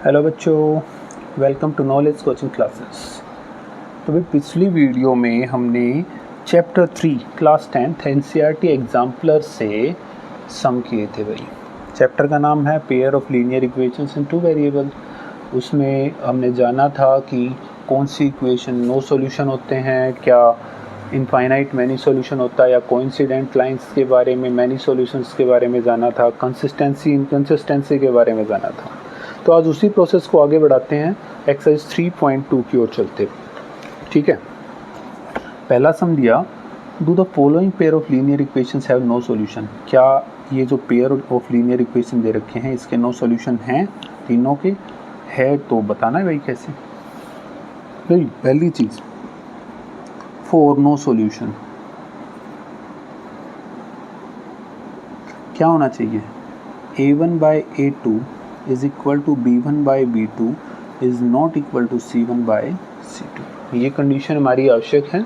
Hello बच्चों, welcome to knowledge coaching classes. तो भाई पिछली वीडियो में हमने chapter 3 class 10th NCERT exemplar से सम किए थे। भाई चैप्टर का नाम है pair of linear equations in two variable. उसमें हमने जाना था कि कौन सी इक्वेशन नो सॉल्यूशन होते हैं, क्या इनफाइनाइट मैनी सॉल्यूशन होता है, या कोइंसिडेंट लाइंस के बारे में, मैनी सॉल्यूशंस के बारे में जाना था, कंसिस्टेंसी इनकंसिस्टेंसी के बारे में जाना था। तो आज उसी प्रोसेस को आगे बढ़ाते हैं, एक्सरसाइज 3.2 की ओर चलते हुए। ठीक है, पहला सम दिया, do the following pair of linear equations have no solution. क्या ये जो पेयर ऑफ लीनियर इक्वेशन दे रखे हैं इसके नो सॉल्यूशन हैं? तीनों के है तो बताना है भाई कैसे। भाई पहली चीज, फॉर नो सॉल्यूशन क्या होना चाहिए? a1 by a2 is equal to b1 by b2 is not equal to c1 by c2। ये कंडीशन हमारी आवश्यक है।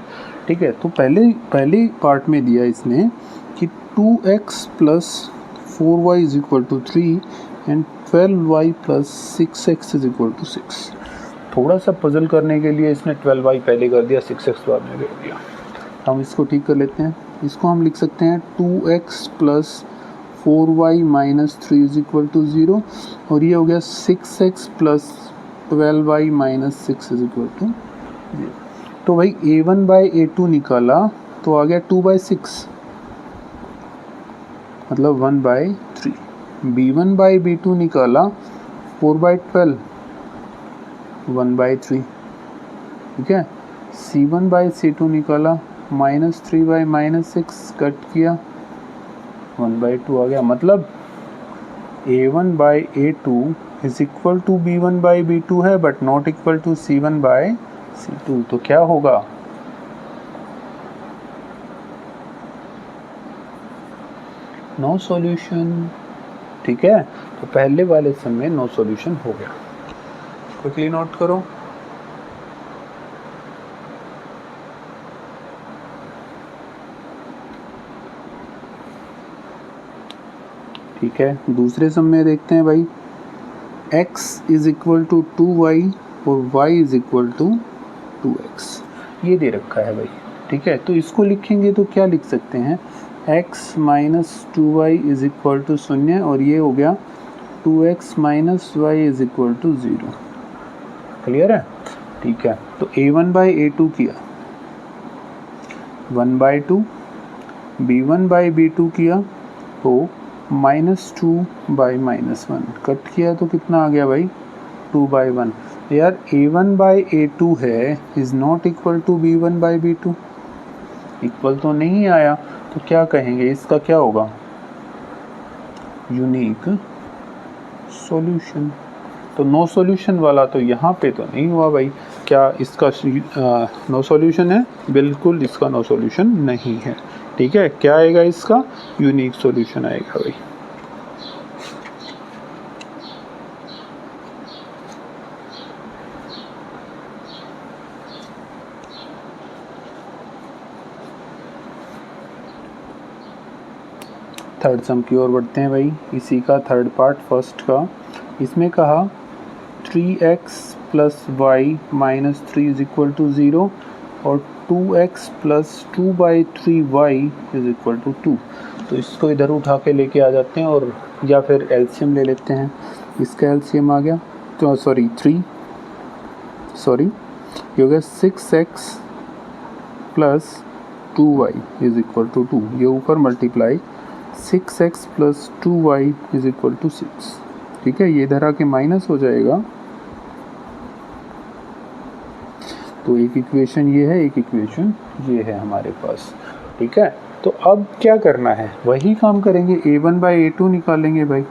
ठीक है, तो पहले पार्ट में दिया इसने कि 2x plus 4y is equal to 3 and 12y plus 6x is equal to 6। थोड़ा सा पजल करने के लिए इसने 12y पहले कर दिया, 6x बाद में कर दिया। हम इसको ठीक कर लेते हैं। इसको हम लिख सकते हैं 2x plus 4y minus 3 is equal to 0, और ये हो गया 6x plus 12y minus 6 is equal to 0। तो भाई a1 बाई a2 निकाला तो आ गया 2 बाई 6 मतलब 1 बाई 3। b1 बाई b2 निकाला 4 बाई 12 1 बाई 3। ठीक है, c1 बाई c2 निकाला माइनस 3 बाई माइनस 6 कट किया 1 बाई 2 आ गया। मतलब a1 by a2 is equal to b1 by b2 है but not equal to c1 by c2। तो क्या होगा? No solution. ठीक है, तो पहले वाले सम में नो सॉल्यूशन हो गया। क्विकली नोट करो। ठीक है, दूसरे सम में देखते हैं भाई, x is equal to 2y और y is equal to 2x ये दे रखा है भाई। ठीक है, तो इसको लिखेंगे तो क्या लिख सकते हैं? x minus 2y is equal to 0 और ये हो गया 2x minus y is equal to 0। Clear है? ठीक है, तो a1 बाई a2 किया 1 बाई 2, b1 बाई b2 किया तो माइनस 2 बाई माइनस 1 कट किया तो कितना आ गया भाई? 2 बाई 1। यार a1 बाई a2 है is not equal to b1 by b2, equal तो नहीं आया, तो क्या कहेंगे? इसका क्या होगा? Unique solution. तो नो सॉल्यूशन वाला तो यहाँ पे तो नहीं हुआ भाई। क्या इसका नो सॉल्यूशन है? बिल्कुल इसका नो सॉल्यूशन नहीं है। ठीक है, क्या आएगा इसका? यूनिक सॉल्यूशन आएगा भाई। थर्ड सम की ओर बढ़ते हैं भाई। इसी का थर्ड पार्ट फर्स्ट का। इसमें कहा 3x plus y minus 3 is equal to 0 और 2x plus 2 by 3y is equal to 2। तो इसको इधर उठा के लेके आ जाते हैं और या फिर एलसीएम ले लेते हैं। इसका एलसीएम आ गया तो ये हो गया 6x plus 2y is equal to 2। ये ऊपर multiply 6x plus 2y is equal to 6। ठीक है, ये इधर आके माइनस हो जाएगा। तो एक इक्वेशन ये है, एक इक्वेशन ये है हमारे पास। ठीक है, तो अब क्या करना है? वही काम करेंगे, a1 बाई a2 निकालेंगे भाई।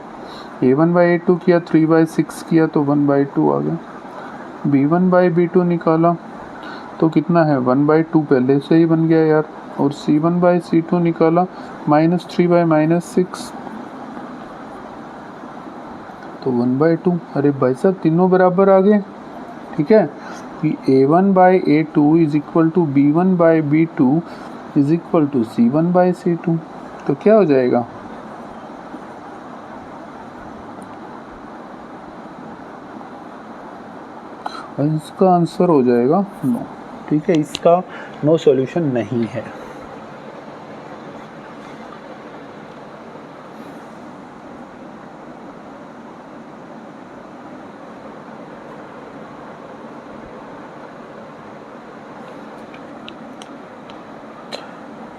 a1 बाई a2 किया 3 बाई 6 किया तो 1 बाई 2 आ गया। b1 बाई b2 निकाला तो कितना है? 1 बाई 2 पहले से ही बन गया यार। और c1 बाई c2 निकाला माइनस 3 बाई माइनस 6 तो 1 बाई 2। अरे भाई साहब तीनों बराबर आ गए। ठीक है, कि a1 by a2 is equal to b1 by b2 is equal to c1 by c2। तो क्या हो जाएगा? इसका आंसर हो जाएगा नो। ठीक है, इसका नो सॉल्यूशन नहीं है।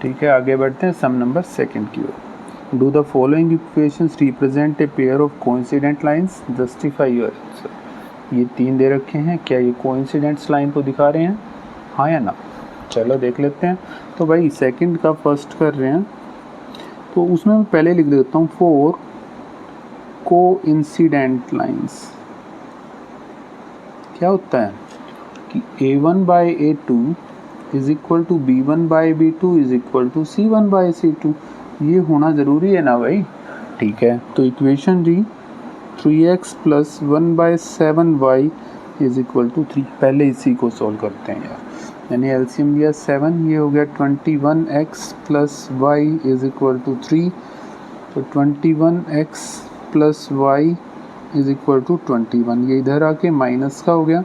ठीक है, आगे बढ़ते हैं सम नंबर सेकंड की ओर। Do the following equations represent a pair of coincident lines, justify your answer. ये 3 दे रखे हैं, क्या ये कोइंसिडेंट्स लाइन को दिखा रहे हैं, हाँ या ना? चलो देख लेते हैं। तो भाई सेकंड का फर्स्ट कर रहे हैं, तो उसमें मैं पहले लिख देता हूँ 4 कोइंसिडेंट लाइंस। क्या होता है कि A1/A2 is equal to B1/B2 is equal to C1/C2। ये होना ज़रूरी है ना भाई? ठीक है, तो इक्वेशन दी 3x plus 1/7y is equal to 3। पहले इसी को सॉल्व करते हैं यार, यानी एलसीएम लिया 7, ये हो गया 21x plus y is equal to 3। तो 21x plus y is equal to 21, ये इधर आके माइनस का हो गया।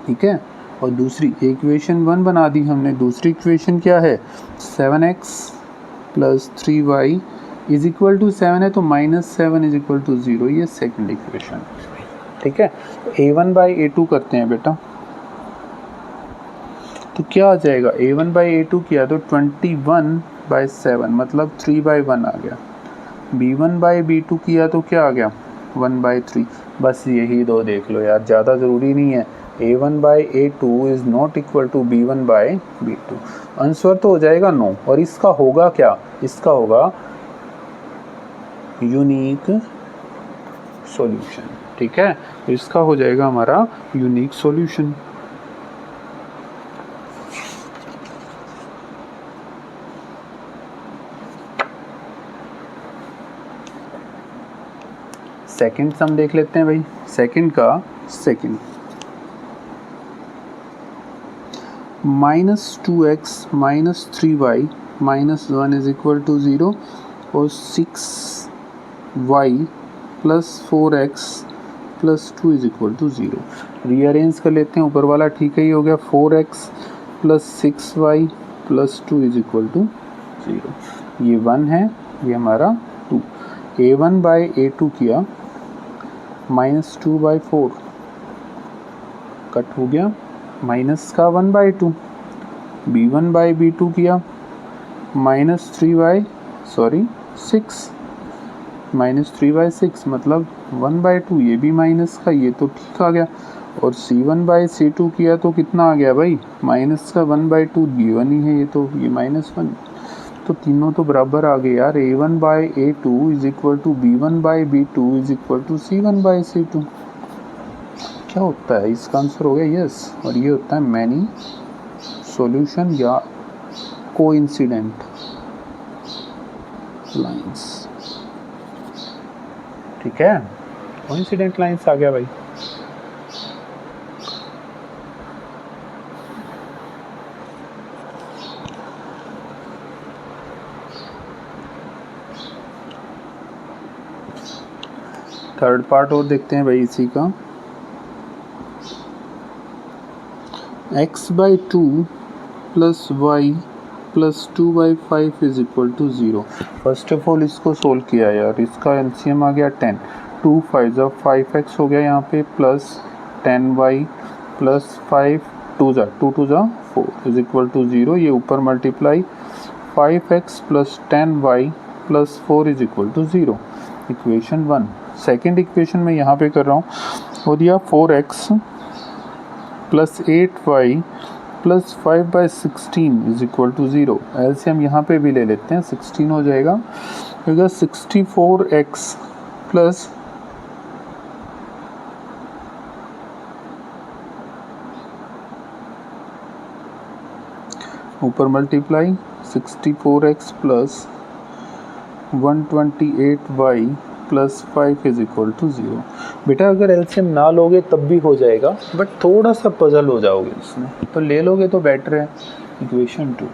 ठीक है, और दूसरी इक्वेशन 1 बना दी हमने। दूसरी इक्वेशन क्या है, 7x plus 3y is equal to 7 है, तो -7 इज इक्वल टू 0, ये सेकंड इक्वेशन। ठीक है, तो A1/A2 करते हैं बेटा, तो क्या आ जाएगा, A1/A2 किया तो 21/7 मतलब 3/1 आ गया। B1/B2 किया तो क्या आ गया, 1/3। बस यही दो देख लो यार, ज़्यादा ज़रूरी नहीं है। A1/A2 is not equal to B1/B2। Answer तो हो जाएगा नो, और इसका होगा क्या, इसका होगा यूनिक सॉल्यूशन। ठीक है, तो इसका हो जाएगा हमारा यूनिक सॉल्यूशन। सेकंड सम देख लेते हैं भाई। सेकंड का second, -2x minus 3y minus 1 is equal to 0 और 6y plus 4x plus 2 is equal to 0। Rearrange कर लेते हैं, ऊपर वाला ठीक है, ही हो गया 4x plus 6y plus 2 is equal to 0। ये 1 है, ये हमारा 2। A1/A2 किया -2/4 कट हो गया, माइनस का 1/2। B1/B2 किया -3/6 -3/6 मतलब 1/2, ये भी माइनस का, ये तो ठीक आ गया। और C1/C2 किया तो कितना आ गया भाई, माइनस का 1/2, गिवन ही है ये तो, ये -1। तो तीनों तो बराबर आ गए यार। A1/A2 is equal to B1/B2 is equal to C1/C2। क्या होता है, इसका आंसर हो गया यस, और ये होता है मैनी सॉल्यूशन या कोइंसिडेंट लाइंस। ठीक है, कोइंसिडेंट लाइंस आ गया भाई। थर्ड पार्ट और देखते हैं भाई इसी का। x/2 plus y plus 2/5 is equal to 0। First of all इसको सोल्व किया यार, इसका एलसीएम आ गया 10, 2 5 5x हो गया यहाँ पे, plus 10y plus 5 2 2 4 is equal to 0। ये ऊपर multiply 5x plus 10y plus 4 is equal to 0, equation 1। Second equation में यहाँ पे कर रहा हूँ, हो दिया 4x plus 8y plus 5/16 is equal to 0। LCM यहाँ पे भी ले लेते हैं, 16 हो जाएगा, होगा 64x प्लस ऊपर multiply 64x plus 128y plus 5 is equal to 0। बेटा अगर एलसीएम ना लोगे तब भी हो जाएगा, बट थोड़ा सा पजल हो जाओगे इसमें, तो ले लोगे तो बेटर है। इक्वेशन 2,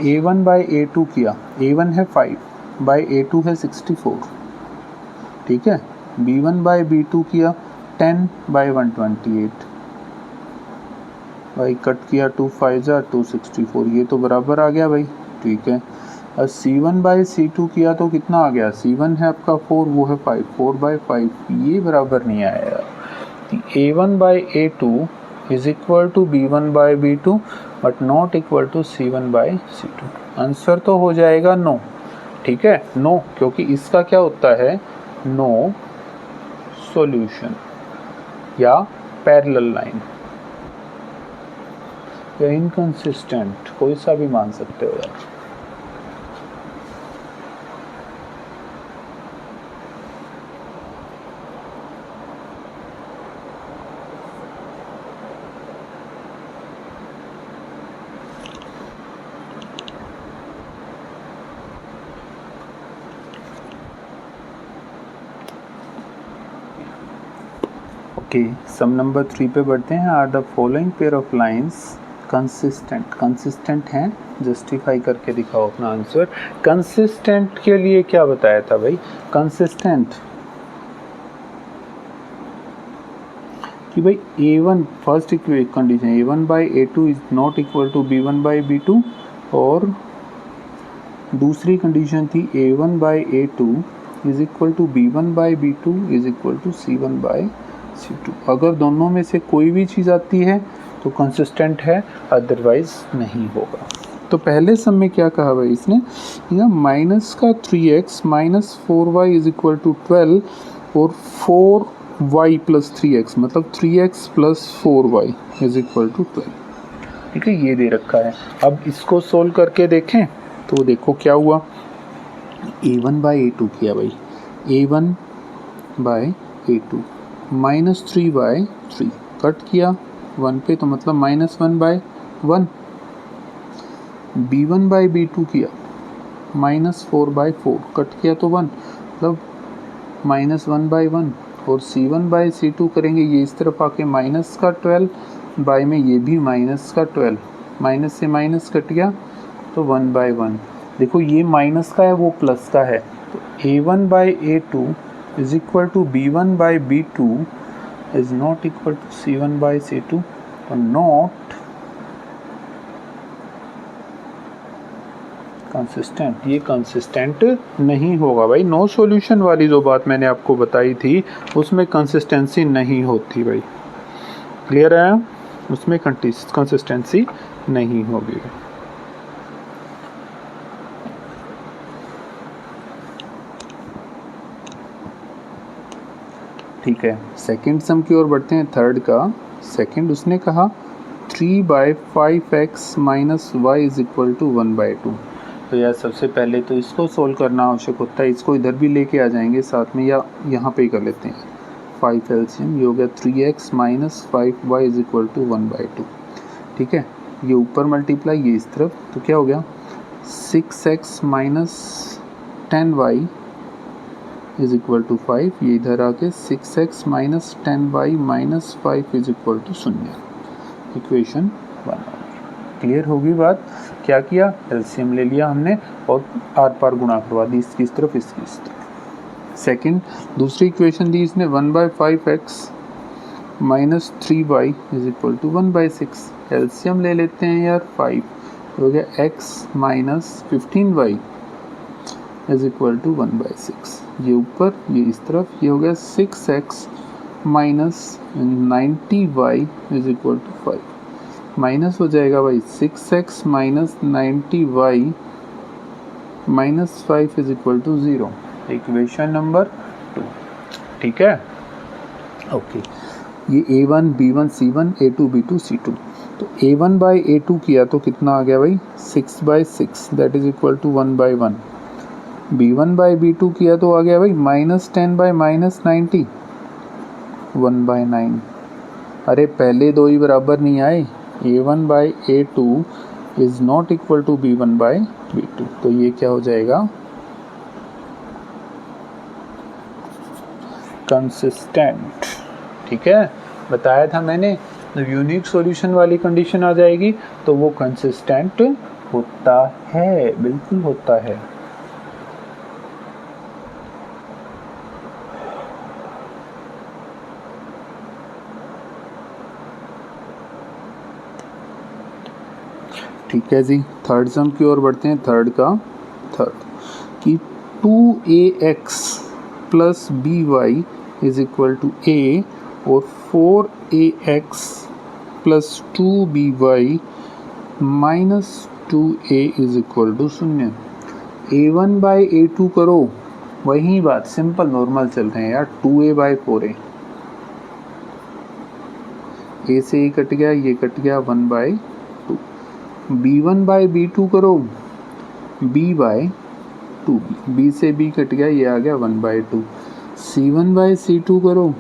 A1/A2 किया, A1 है 5/A2 है 64। ठीक है, B1/B2 किया 10/128, भाई कट किया 2 5 264, ये तो बराबर आ गया भाई, ठीक है। और C1/C2 किया तो कितना आ गया, C1 है आपका 4, वो है 5, 4/5, ये बराबर नहीं आएगा। A1/A2 is equal to B1/B2 but not equal to C1/C2। आंसर तो हो जाएगा नो, ठीक है, नो, क्योंकि इसका क्या होता है, नो सॉल्यूशन या पैरेलल लाइन या इनकंसिस्टेंट, कोई सा भी मान सकते हो यार। ओके, सम नंबर 3 पे बढ़ते हैं। Are the following pair of lines consistent, consistent हैं, जस्टिफाई करके दिखाओ अपना आंसर। कंसिस्टेंट के लिए क्या बताया था भाई, कंसिस्टेंट कि भाई A1 first condition A1/A2 is not equal to B1/B2, और दूसरी कंडीशन थी A1/A2 is equal to B1/B2 is equal to C1/C2। अगर दोनों में से कोई भी चीज़ आती है तो कंसिस्टेंट है, अदरवाइज नहीं होगा। तो पहले सम में क्या कहा भाई इसने, माइनस का 3x minus 4y is equal to 12 और 4y प्लस 3x मतलब 3x plus 4y is equal to 12, ठीक है, ये दे रखा है। अब इसको सोल्व करके देखें तो देखो क्या हुआ, A1/A2 किया भाई, A1/A2 माइनस 3/3 कट किया 1 पे तो मतलब -1/1, B1/B2 किया माइनस 4/4 कट किया तो 1 मतलब -1/1, और C1/C2 करेंगे ये इस तरफ आके माइनस का 12 बाय में ये भी माइनस का 12, माइनस से माइनस कट गया तो 1/1। देखो ये माइनस का है वो प्लस का है, तो A1/A2 is equal to B1/B2 is not equal to C1/C2, तो नॉट कंसिस्टेंट, ये कंसिस्टेंट नहीं होगा भाई। नो सॉल्यूशन वाली जो बात मैंने आपको बताई थी उसमें कंसिस्टेंसी नहीं होती भाई, क्लियर है, उसमें कंसिस्टेंसी नहीं होगी। ठीक है, सेकंड सम की ओर बढ़ते हैं, थर्ड का सेकंड। उसने कहा 3/5x minus y is equal to 1/2। तो यार सबसे पहले तो इसको सोल्व करना आवश्यक होता है, इसको इधर भी लेके आ जाएंगे साथ में या यहाँ पे ही कर लेते हैं। 5 एलसीएम ये हो गया 3x minus 5y is equal to 1/2, ठीक है, ये ऊपर मल्टीप्लाई ये इस तरफ, तो क्या हो गया 6x minus 10y is equal to 5, ये इधर आके 6x minus 10y minus 5 is equal to 0, equation 1। Clear होगी बात, क्या किया, एलसीएम ले लिया हमने और आर पार गुणा करवा दी, इसकी इस तरफ इसकी इस तरफ। सेकंड दूसरी इक्वेशन दी इसने 1/5x minus 3y is equal to 1/6, LCM ले लेते हैं यार 5, हो गया x minus 15y is equal to 1/6, ये ऊपर ये इस तरफ, ये हो गया 6x minus 90y is equal to 5, minus हो जाएगा भाई 6x minus 90y minus 5 is equal to 0, equation number 2, ठीक है। ओके, ये A1 B1 C1 A2 B2 C2, तो A1/A2 किया तो कितना आ गया भाई 6/6 that is equal to 1/1, B1/B2 किया तो आ गया भाई -10/-90 1/9। अरे पहले दो ही बराबर नहीं आए, A1/A2 is not equal to B1/B2, तो ये क्या हो जाएगा कंसिस्टेंट, ठीक है, बताया था मैंने, जब यूनिक सॉल्यूशन वाली कंडीशन आ जाएगी तो वो कंसिस्टेंट होता है, बिल्कुल होता है। ठीक है जी, थर्ड सम की ओर बढ़ते हैं। थर्ड का थर्ड कि 2ax plus B Y is equal to A और 4ax plus 2by minus 2a is equal to 0। a1 by a2 करो, वही बात, सिंपल नॉर्मल चल रहे हैं यार। 2a बाई 4a, a से a कट गया, ये कट गया, 1 बाई 2। b1 बाई b2 करो, b बाई 2b, b से b कट गया, ये आ गया 1 बाई 2। c1 बाई c2 करो,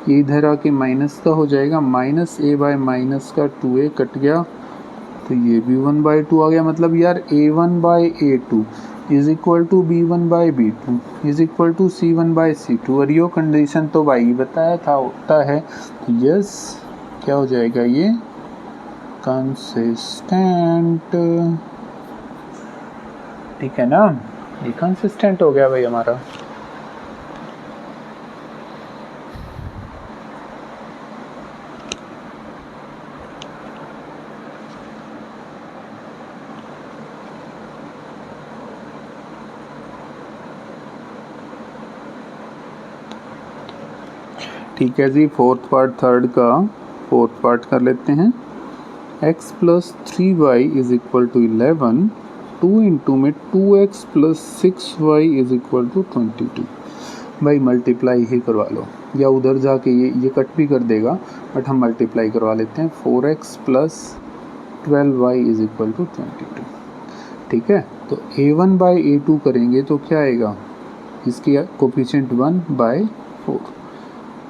ये इधर आके माइनस का हो जाएगा, माइनस a बाई माइनस का 2a कट गया, तो ये भी 1 बाई 2 आ गया। मतलब यार a1 by a2 is equal to b1 by b2 is equal to c1 by c2। और ये कंडीशन तो भाई बताया था होता है, तो यस क्या हो जाएगा ये कंसिस्टेंट। ठीक है ना, ये कंसिस्टेंट हो गया भाई हमारा। ठीक है जी, फोर्थ पार्ट थर्ड का फोर्थ पार्ट कर लेते हैं। x plus 3y is equal to 11, 2 into में 2x plus 6y is equal to 22। भाई मल्टीप्लाई ही करवा लो, या उधर जाके ये कट भी कर देगा, बट हम मल्टीप्लाई करवा लेते हैं। 4x plus 12y is equal to 22। ठीक है, तो a1 बाई a2 करेंगे तो क्या आएगा, इसकी coefficient 1 by 4।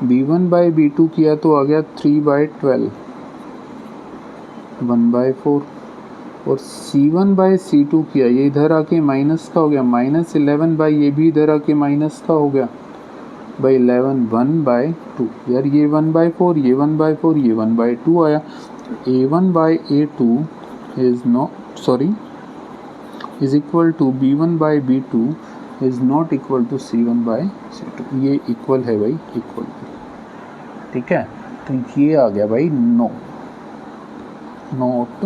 b1 by b2 किया तो आ गया 3 बाई 12, 1 बाई 4। और c1 बाई c2 किया, ये इधर आके माइनस का हो गया, माइनस 11 बाई, ये भी इधर आके माइनस का हो गया बाई 11, 1 बाई 2। यार ये 1 बाई 4, ये 1 बाई 4, ये 1 बाई 2 आया। a1 by a2 is not is equal to b1 by b2 is not equal to c1 by c2। ये इक्वल है भाई, इक्वल। ठीक है, तो ये आ गया भाई नो, नॉट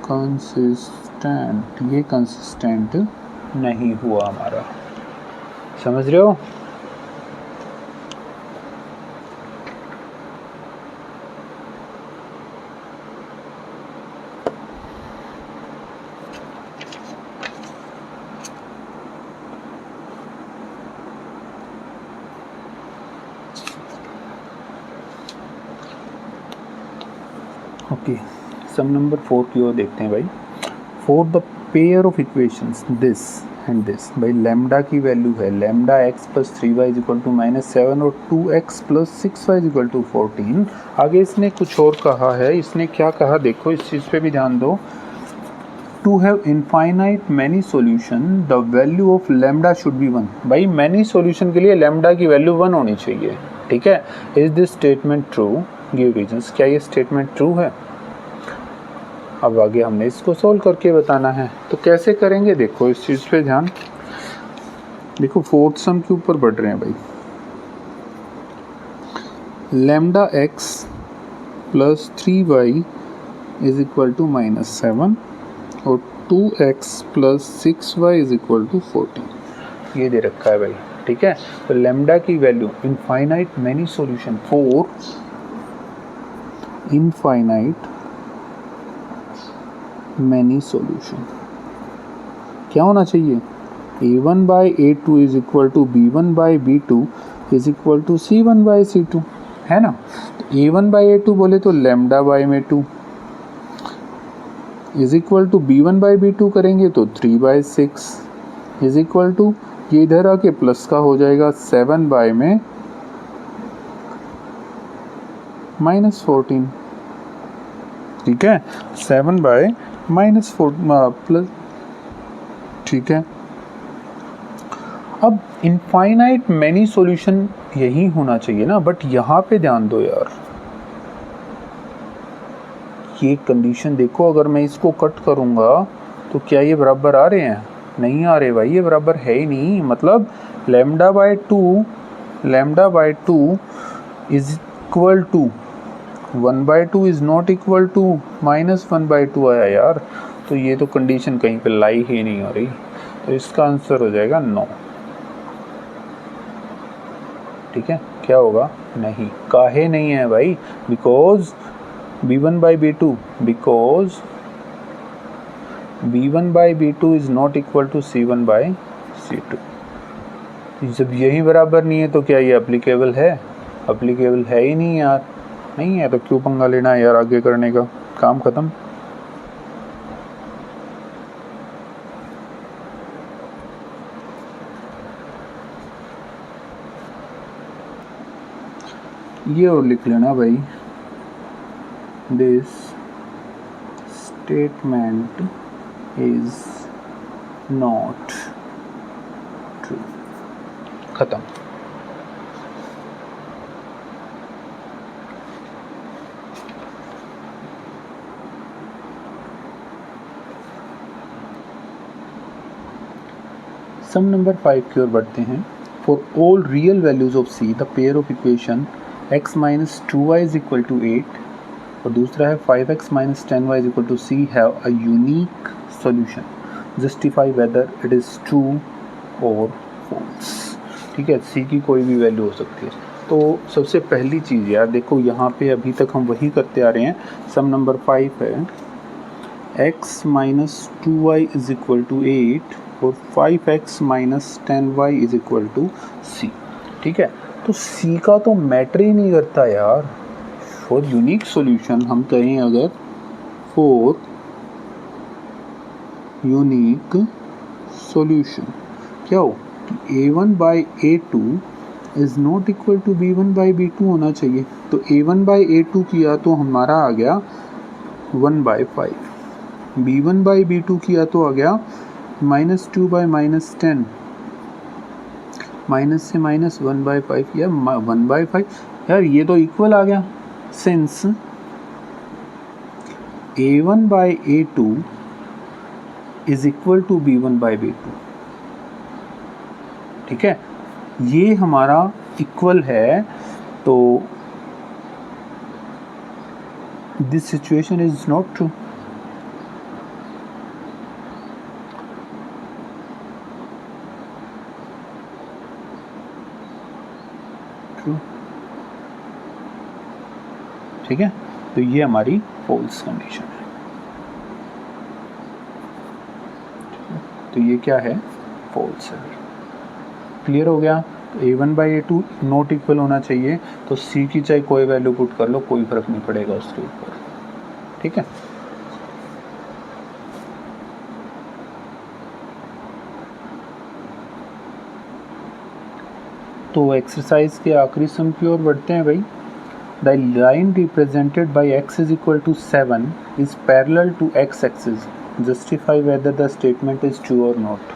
कंसिस्टेंट। ये कंसिस्टेंट नहीं हुआ हमारा, समझ रहे हो। ओके, सम नंबर 4 की ओर देखते हैं भाई। For the pair of equations this and this, भाई लैम्डा की वैल्यू है lambda x plus 3y is equal to -7 और 2x plus 6y is equal to 14। आगे इसने कुछ और कहा है, इसने क्या कहा देखो, इस चीज़ पे भी ध्यान दो। To have infinite many solution the value of lambda should be 1। भाई मैनी सॉल्यूशन के लिए लैम्डा की वैल्यू 1 होनी चाहिए। ठीक है, is this statement true, give reasons. क्या ये स्टेटमेंट ट्रू है। अब आगे हमने इसको सॉल्व करके बताना है, तो कैसे करेंगे देखो, इस चीज़ पे ध्यान देखो। फोर्थ सम के ऊपर बढ़ रहे हैं भाई। Lambda x plus 3y is equal to -7 और 2x plus 6y is equal to 14, ये दे रखा है भाई। ठीक है, तो लैम्डा की value infinite many solution for infinite many solution क्या होना चाहिए, a1 by a2 is equal to b1 by b2 is equal to c1 by c2, है ना। तो a1 बाई a2 बोले तो लैम्डा बाई में 2 is equal to b1 by b2 करेंगे तो 3 बाई 6 इज इक्वल टू, ये इधर आके प्लस का हो जाएगा 7 बाई में -14। ठीक है, 7 बाई -4 प्लस। ठीक है, अब इनफाइनाइट मैनी सॉल्यूशन यही होना चाहिए ना, बट यहाँ पे ध्यान दो यार, ये कंडीशन देखो, अगर मैं इसको कट करूँगा तो क्या ये बराबर आ रहे हैं, नहीं आ रहे भाई, ये बराबर है ही नहीं। मतलब lambda by 2 is equal to 1/2 is not equal to -1/2 आया यार, तो ये तो कंडीशन कहीं पे लाई ही नहीं हो रही, तो इसका आंसर हो जाएगा 9। ठीक है, क्या होगा? नहीं। काहे नहीं है भाई? Because b1/b2 because b1/b2 is not equal to c1/c2। जब यही बराबर नहीं है तो क्या ये अप्लीकेबल है? अप्लीकेबल है ही नहीं यार, नहीं है तो क्यों पंगा लेना है यार आगे करने का, काम खत्म। ये और लिख लेना भाई, this statement is not true. खत्म। सम नंबर 5 की ओर बढ़ते हैं। For all real values of c the pair of equation x minus 2y is equal to 8 और दूसरा है 5x minus 10y is equal to c have a unique solution, justify whether it is true और false. ठीक है, सी की कोई भी value हो सकती है। तो सबसे पहली चीज़ यार देखो, यहाँ पे अभी तक हम वही करते आ रहे हैं। सम नंबर 5 है x minus 2y is equal to 8 और 5x minus 10y is equal to C. ठीक है, तो सी का तो मैटर ही नहीं करता यार। फॉर यूनिक सॉल्यूशन हम कहें अगर फॉर यूनिक सॉल्यूशन क्या हो कि a1/a2 is not equal to b1/b2 होना चाहिए। तो a1/a2 किया तो हमारा आ गया 1/5, b1/b2 किया तो आ गया -2/-10, माइनस से माइनस 1/5 या 1/5 यार, ये तो इक्वल आ गया। Since a1/a2 is equal to b1/b2। ठीक है, ये हमारा इक्वल है, तो this situation is not true. ठीक है, तो ये हमारी फॉल्स कंडीशन है। तो ये क्या है? फॉल्स है। क्लियर हो गया? तो a1/a2 नॉट इक्वल होना चाहिए, तो c की चाहे कोई वैल्यू पुट कर लो, कोई फर्क नहीं पड़ेगा उसके ऊपर। ठीक है, तो एक्सरसाइज के आखिरी सम की ओर बढ़ते हैं भाई। The line represented by x is equal to 7 is parallel to x axis. Justify whether the statement is true or not.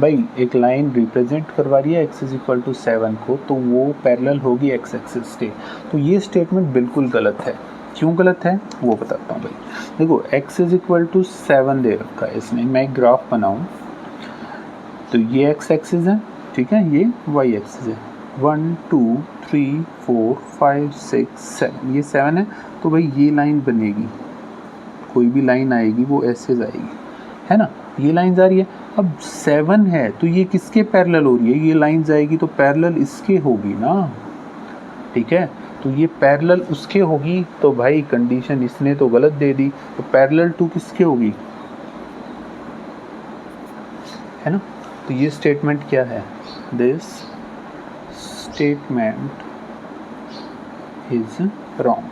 भाई एक लाइन रिप्रेजेंट करवा रही है x is equal to 7 को, तो वो पैरेलल होगी x एक्सिस के। तो ये स्टेटमेंट बिल्कुल गलत है। क्यों गलत है वो बताता हूँ भाई। देखो x is equal to 7 दे रखा है इसमें, मैं एक ग्राफ बनाऊँ तो ये x एक्सिस है, ठीक है, ये y एक्सिस है। 1 2 3 4 5 6 7, ये 7 है। तो भाई ये लाइन बनेगी, कोई भी लाइन आएगी वो ऐसे जाएगी, है ना। ये लाइन जा रही है, अब 7 है तो ये किसके पैरेलल हो रही है? ये लाइन जाएगी तो पैरेलल इसके होगी ना। ठीक है, तो ये पैरेलल उसके होगी, तो भाई कंडीशन इसने तो गलत दे दी, तो पैरेलल टू किसके होगी, है ना। तो ये स्टेटमेंट क्या है? This statement is wrong.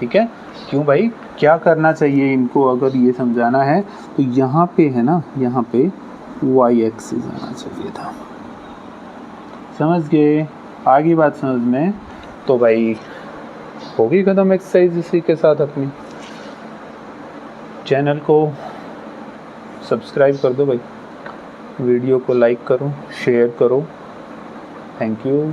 ठीक है, क्यों भाई? क्या करना चाहिए इनको अगर ये समझाना है तो यहाँ पे है ना, यहाँ पे y एक्सिस आना चाहिए था। समझ गए? आगे बात समझ में? तो भाई होगी खत्म एक्सरसाइज इसी के साथ। अपनी चैनल को सब्सक्राइब कर दो भाई, वीडियो को लाइक करो, शेयर करो। Thank you.